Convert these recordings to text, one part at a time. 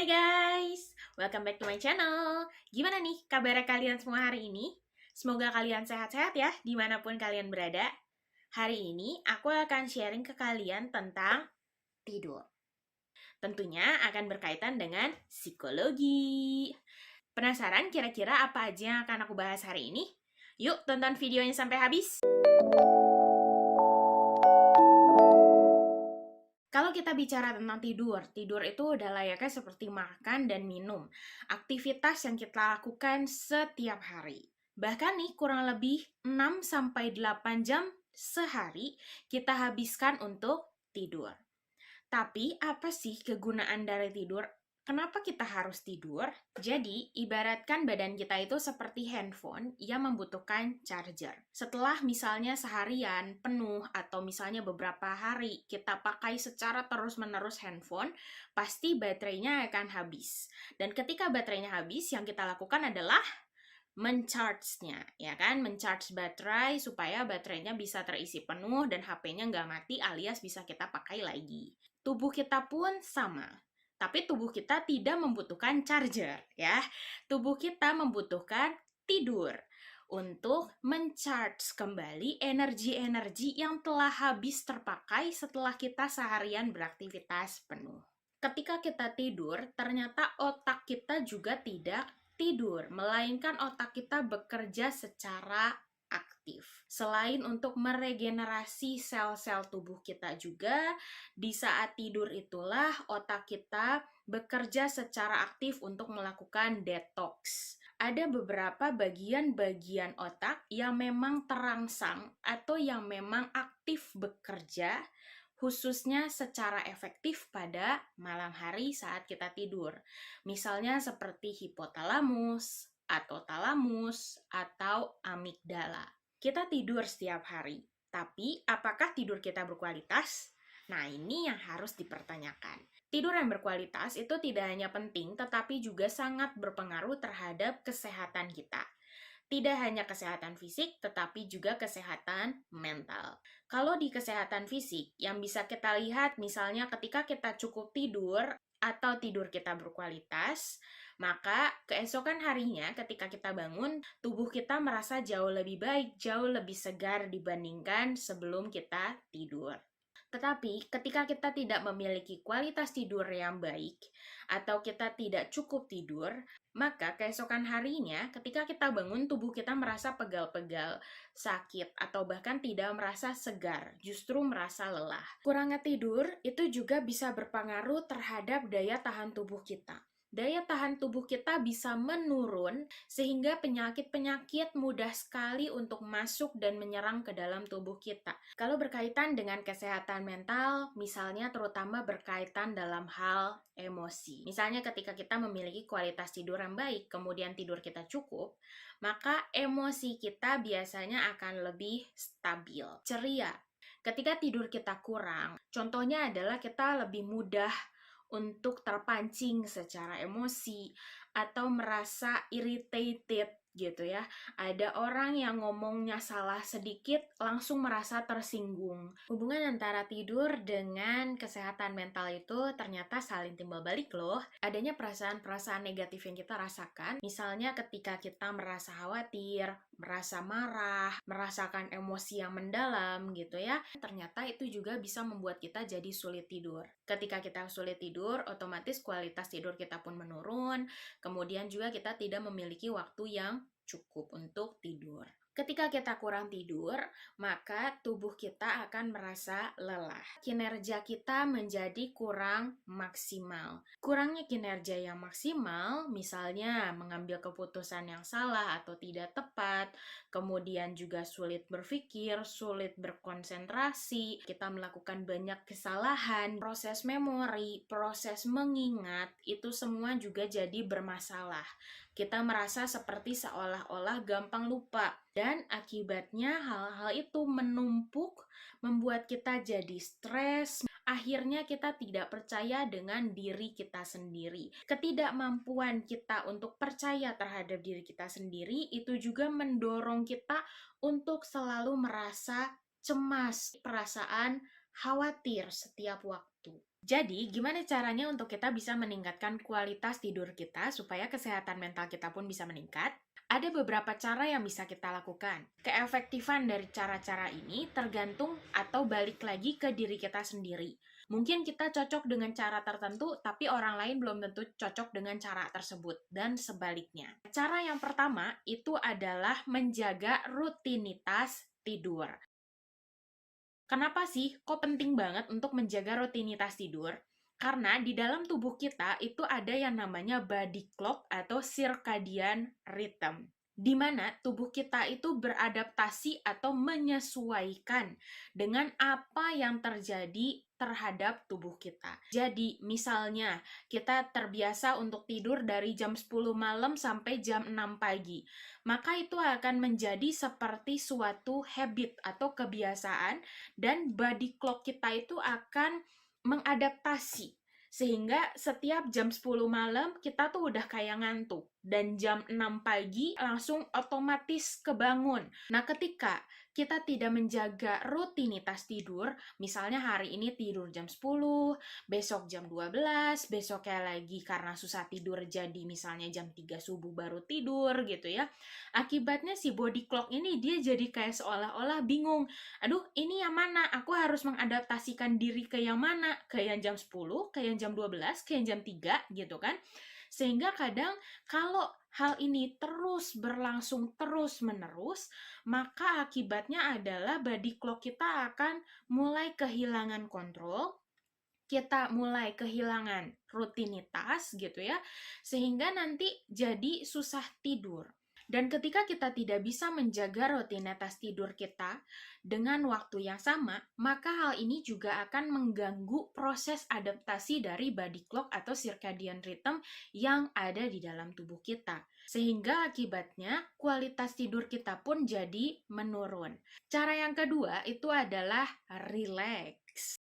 Hai guys, welcome back to my channel. Gimana nih kabar kalian semua hari ini? Semoga kalian sehat-sehat ya, dimanapun kalian berada. Hari ini aku akan sharing ke kalian tentang tidur. Tentunya akan berkaitan dengan psikologi. Penasaran kira-kira apa aja yang akan aku bahas hari ini? Yuk tonton videonya sampai habis. Kalau kita bicara tentang tidur itu udah layaknya seperti makan dan minum. Aktivitas yang kita lakukan setiap hari. Bahkan nih kurang lebih 6-8 jam sehari kita habiskan untuk tidur. Tapi apa sih kegunaan dari tidur? Kenapa kita harus tidur? Jadi, ibaratkan badan kita itu seperti handphone yang membutuhkan charger. Setelah misalnya seharian penuh atau misalnya beberapa hari kita pakai secara terus-menerus handphone, pasti baterainya akan habis. Dan ketika baterainya habis, yang kita lakukan adalah mencharge-nya, ya kan? Mencharge baterai supaya baterainya bisa terisi penuh dan HP-nya nggak mati alias bisa kita pakai lagi. Tubuh kita pun sama. Tapi tubuh kita tidak membutuhkan charger, ya. Tubuh kita membutuhkan tidur untuk mencharge kembali energi-energi yang telah habis terpakai setelah kita seharian beraktivitas penuh. Ketika kita tidur, ternyata otak kita juga tidak tidur, melainkan otak kita bekerja secara aktif. Selain untuk meregenerasi sel-sel tubuh kita juga, di saat tidur itulah otak kita bekerja secara aktif untuk melakukan detox. Ada beberapa bagian-bagian otak yang memang terangsang atau yang memang aktif bekerja khususnya secara efektif pada malam hari saat kita tidur. Misalnya seperti hipotalamus, atau talamus, atau amigdala. Kita tidur setiap hari, tapi apakah tidur kita berkualitas? Nah, ini yang harus dipertanyakan. Tidur yang berkualitas itu tidak hanya penting, tetapi juga sangat berpengaruh terhadap kesehatan kita. Tidak hanya kesehatan fisik, tetapi juga kesehatan mental. Kalau di kesehatan fisik, yang bisa kita lihat misalnya ketika kita cukup tidur atau tidur kita berkualitas, maka keesokan harinya ketika kita bangun, tubuh kita merasa jauh lebih baik, jauh lebih segar dibandingkan sebelum kita tidur. Tetapi ketika kita tidak memiliki kualitas tidur yang baik atau kita tidak cukup tidur, maka keesokan harinya ketika kita bangun tubuh kita merasa pegal-pegal, sakit atau bahkan tidak merasa segar, justru merasa lelah. Kurangnya tidur itu juga bisa berpengaruh terhadap daya tahan tubuh kita. Daya tahan tubuh kita bisa menurun sehingga penyakit-penyakit mudah sekali untuk masuk dan menyerang ke dalam tubuh kita. Kalau berkaitan dengan kesehatan mental, misalnya terutama berkaitan dalam hal emosi. Misalnya ketika kita memiliki kualitas tidur yang baik, kemudian tidur kita cukup, maka emosi kita biasanya akan lebih stabil, ceria. Ketika tidur kita kurang, contohnya adalah kita lebih mudah untuk terpancing secara emosi atau merasa irritated gitu ya. Ada orang yang ngomongnya salah sedikit langsung merasa tersinggung. Hubungan antara tidur dengan kesehatan mental itu ternyata saling timbal balik loh. Adanya perasaan-perasaan negatif yang kita rasakan, misalnya ketika kita merasa khawatir, merasa marah, merasakan emosi yang mendalam gitu ya. Ternyata itu juga bisa membuat kita jadi sulit tidur. Ketika kita sulit tidur, otomatis kualitas tidur kita pun menurun. Kemudian juga kita tidak memiliki waktu yang cukup untuk tidur. Ketika kita kurang tidur, maka tubuh kita akan merasa lelah. Kinerja kita menjadi kurang maksimal. Kurangnya kinerja yang maksimal, misalnya mengambil keputusan yang salah atau tidak tepat, kemudian juga sulit berpikir, sulit berkonsentrasi, kita melakukan banyak kesalahan, proses memori, proses mengingat, itu semua juga jadi bermasalah. Kita merasa seperti seolah-olah gampang lupa. Dan akibatnya hal-hal itu menumpuk, membuat kita jadi stres. Akhirnya kita tidak percaya dengan diri kita sendiri. Ketidakmampuan kita untuk percaya terhadap diri kita sendiri itu juga mendorong kita untuk selalu merasa cemas, perasaan khawatir setiap waktu. Jadi, gimana caranya untuk kita bisa meningkatkan kualitas tidur kita supaya kesehatan mental kita pun bisa meningkat? Ada beberapa cara yang bisa kita lakukan. Keefektifan dari cara-cara ini tergantung atau balik lagi ke diri kita sendiri. Mungkin kita cocok dengan cara tertentu, tapi orang lain belum tentu cocok dengan cara tersebut, dan sebaliknya. Cara yang pertama itu adalah menjaga rutinitas tidur. Kenapa sih kok penting banget untuk menjaga rutinitas tidur? Karena di dalam tubuh kita itu ada yang namanya body clock atau circadian rhythm, di mana tubuh kita itu beradaptasi atau menyesuaikan dengan apa yang terjadi terhadap tubuh kita. Jadi, misalnya kita terbiasa untuk tidur dari jam 10 malam sampai jam 6 pagi, maka itu akan menjadi seperti suatu habit atau kebiasaan dan body clock kita itu akan mengadaptasi sehingga setiap jam 10 malam kita tuh udah kayak ngantuk dan jam 6 pagi langsung otomatis kebangun. Nah, ketika kita tidak menjaga rutinitas tidur, misalnya hari ini tidur jam 10, besok jam 12, besoknya lagi karena susah tidur jadi misalnya jam 3 subuh baru tidur gitu ya. Akibatnya si body clock ini dia jadi kayak seolah-olah bingung. Aduh, ini yang mana? Aku harus mengadaptasikan diri ke yang mana? Ke yang jam 10, ke yang jam 12, ke yang jam 3 gitu kan. Sehingga kadang kalau hal ini terus berlangsung terus-menerus, maka akibatnya adalah body clock kita akan mulai kehilangan kontrol, kita mulai kehilangan rutinitas gitu ya, sehingga nanti jadi susah tidur. Dan ketika kita tidak bisa menjaga rutinitas tidur kita dengan waktu yang sama, maka hal ini juga akan mengganggu proses adaptasi dari body clock atau circadian rhythm yang ada di dalam tubuh kita. Sehingga akibatnya kualitas tidur kita pun jadi menurun. Cara yang kedua itu adalah relax.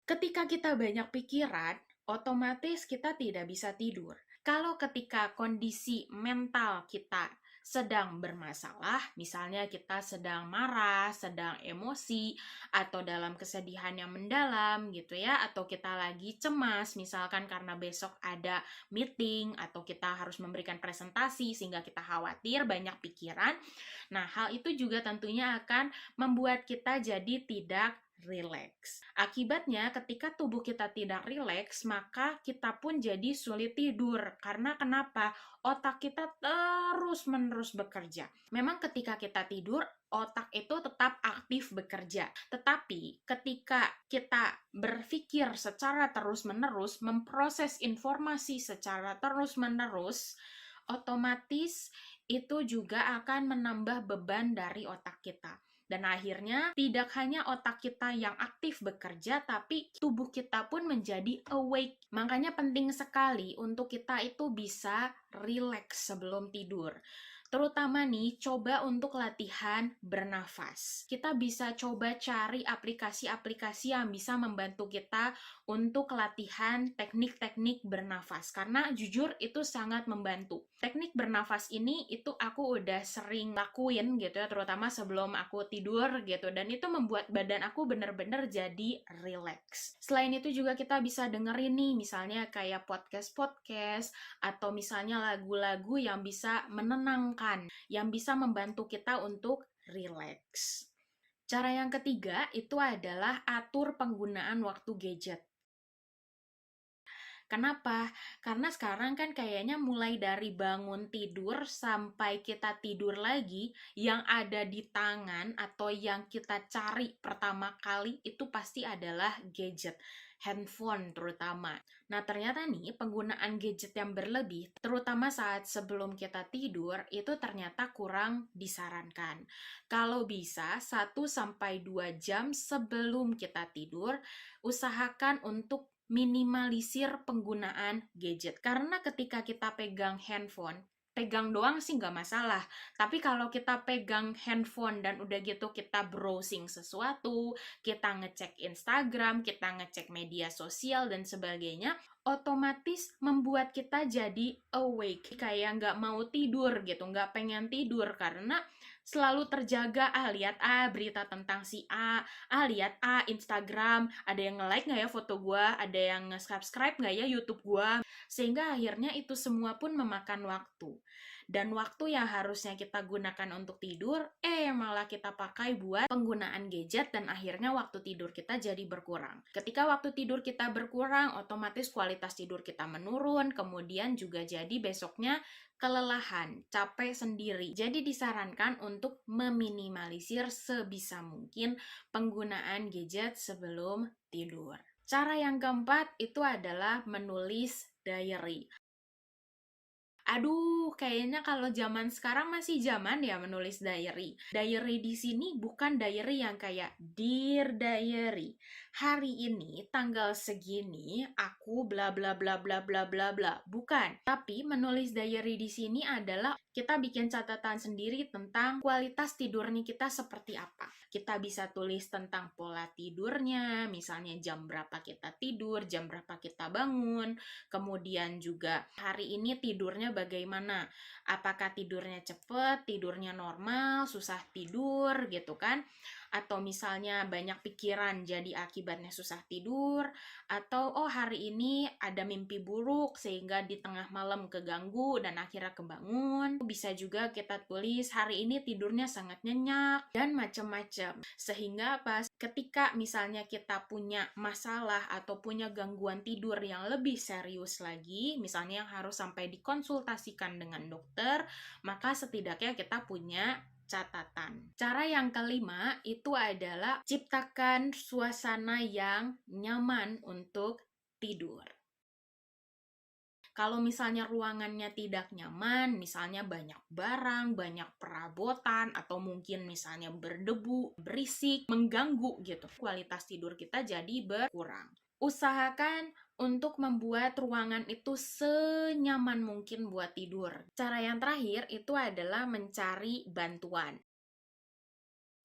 Ketika kita banyak pikiran, otomatis kita tidak bisa tidur. Kalau ketika kondisi mental kita sedang bermasalah, misalnya kita sedang marah, sedang emosi, atau dalam kesedihan yang mendalam gitu ya, atau kita lagi cemas, misalkan karena besok ada meeting, atau kita harus memberikan presentasi sehingga kita khawatir, banyak pikiran. Nah, hal itu juga tentunya akan membuat kita jadi tidak rileks. Akibatnya, ketika tubuh kita tidak rileks, maka kita pun jadi sulit tidur. Karena kenapa? Otak kita terus-menerus bekerja. Memang ketika kita tidur, otak itu tetap aktif bekerja. Tetapi ketika kita berpikir secara terus-menerus, memproses informasi secara terus-menerus, otomatis itu juga akan menambah beban dari otak kita. Dan akhirnya tidak hanya otak kita yang aktif bekerja, tapi tubuh kita pun menjadi awake. Makanya penting sekali untuk kita itu bisa relax sebelum tidur. Terutama nih, coba untuk latihan bernafas. Kita bisa coba cari aplikasi-aplikasi yang bisa membantu kita untuk latihan teknik-teknik bernafas. Karena jujur itu sangat membantu. Teknik bernafas ini itu aku udah sering lakuin gitu ya, terutama sebelum aku tidur gitu. Dan itu membuat badan aku bener-bener jadi relax. Selain itu juga kita bisa dengerin nih, misalnya kayak podcast-podcast, atau misalnya lagu-lagu yang bisa menenangkan, yang bisa membantu kita untuk relax. Cara yang ketiga itu adalah atur penggunaan waktu gadget. Kenapa? Karena sekarang kan kayaknya mulai dari bangun tidur sampai kita tidur lagi, yang ada di tangan atau yang kita cari pertama kali itu pasti adalah gadget, handphone terutama. Nah, ternyata nih penggunaan gadget yang berlebih, terutama saat sebelum kita tidur, itu ternyata kurang disarankan. Kalau bisa 1 sampai 2 jam sebelum kita tidur, usahakan untuk minimalisir penggunaan gadget. Karena ketika kita pegang handphone, pegang doang sih nggak masalah. Tapi kalau kita pegang handphone dan udah gitu kita browsing sesuatu, kita ngecek Instagram, kita ngecek media sosial dan sebagainya, otomatis membuat kita jadi awake, kayak nggak mau tidur gitu, nggak pengen tidur karena selalu terjaga, lihat berita tentang si lihat Instagram, ada yang nge-like nggak ya foto gua, ada yang nge-subscribe nggak ya YouTube gua, sehingga akhirnya itu semua pun memakan waktu. Dan waktu yang harusnya kita gunakan untuk tidur, malah kita pakai buat penggunaan gadget dan akhirnya waktu tidur kita jadi berkurang. Ketika waktu tidur kita berkurang, otomatis kualitas tidur kita menurun, kemudian juga jadi besoknya kelelahan, capek sendiri. Jadi disarankan untuk meminimalisir sebisa mungkin penggunaan gadget sebelum tidur. Cara yang keempat itu adalah menulis diary. Aduh, kayaknya kalau zaman sekarang masih zaman ya menulis diary. Diary di sini bukan diary yang kayak Dear Diary. Hari ini tanggal segini aku bla bla bla bla bla bla bla. Bukan. Tapi menulis diary di sini adalah kita bikin catatan sendiri tentang kualitas tidurnya kita seperti apa. Kita bisa tulis tentang pola tidurnya, misalnya jam berapa kita tidur, jam berapa kita bangun, kemudian juga hari ini tidurnya bagaimana, apakah tidurnya cepat, tidurnya normal, susah tidur gitu kan, atau misalnya banyak pikiran jadi akibatnya susah tidur, atau hari ini ada mimpi buruk sehingga di tengah malam keganggu dan akhirnya kebangun. Bisa juga kita tulis hari ini tidurnya sangat nyenyak dan macam-macam, sehingga pas ketika misalnya kita punya masalah atau punya gangguan tidur yang lebih serius lagi, misalnya yang harus sampai dikonsultasikan dengan dokter, maka setidaknya kita punya catatan. Cara yang kelima itu adalah ciptakan suasana yang nyaman untuk tidur. Kalau misalnya ruangannya tidak nyaman, misalnya banyak barang, banyak perabotan, atau mungkin misalnya berdebu, berisik, mengganggu gitu, kualitas tidur kita jadi berkurang. Usahakan untuk membuat ruangan itu senyaman mungkin buat tidur. Cara yang terakhir itu adalah mencari bantuan.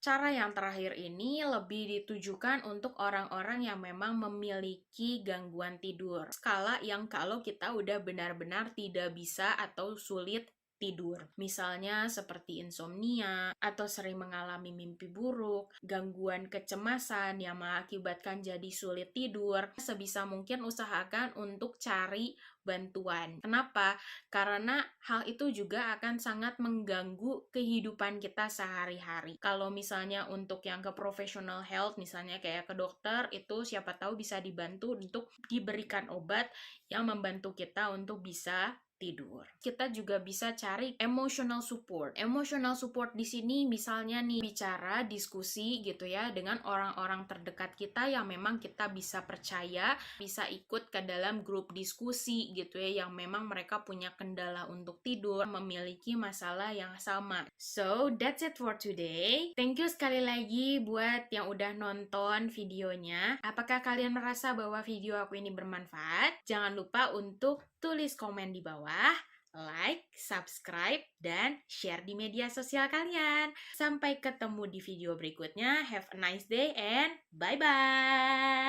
Cara yang terakhir ini lebih ditujukan untuk orang-orang yang memang memiliki gangguan tidur. Skala yang kalau kita udah benar-benar tidak bisa atau sulit tidur. Misalnya seperti insomnia, atau sering mengalami mimpi buruk, gangguan kecemasan yang mengakibatkan jadi sulit tidur. Sebisa mungkin usahakan untuk cari bantuan. Kenapa? Karena hal itu juga akan sangat mengganggu kehidupan kita sehari-hari. Kalau misalnya untuk yang ke professional health, misalnya kayak ke dokter, itu siapa tahu bisa dibantu untuk diberikan obat yang membantu kita untuk bisa tidur. Kita juga bisa cari emotional support. Emotional support di sini misalnya nih bicara, diskusi gitu ya dengan orang-orang terdekat kita yang memang kita bisa percaya, bisa ikut ke dalam grup diskusi gitu ya, yang memang mereka punya kendala untuk tidur, memiliki masalah yang sama. So, that's it for today. Thank you sekali lagi buat yang udah nonton videonya. Apakah kalian merasa bahwa video aku ini bermanfaat? Jangan lupa untuk tulis komen di bawah, like, subscribe, dan share di media sosial kalian. Sampai ketemu di video berikutnya. Have a nice day and bye-bye!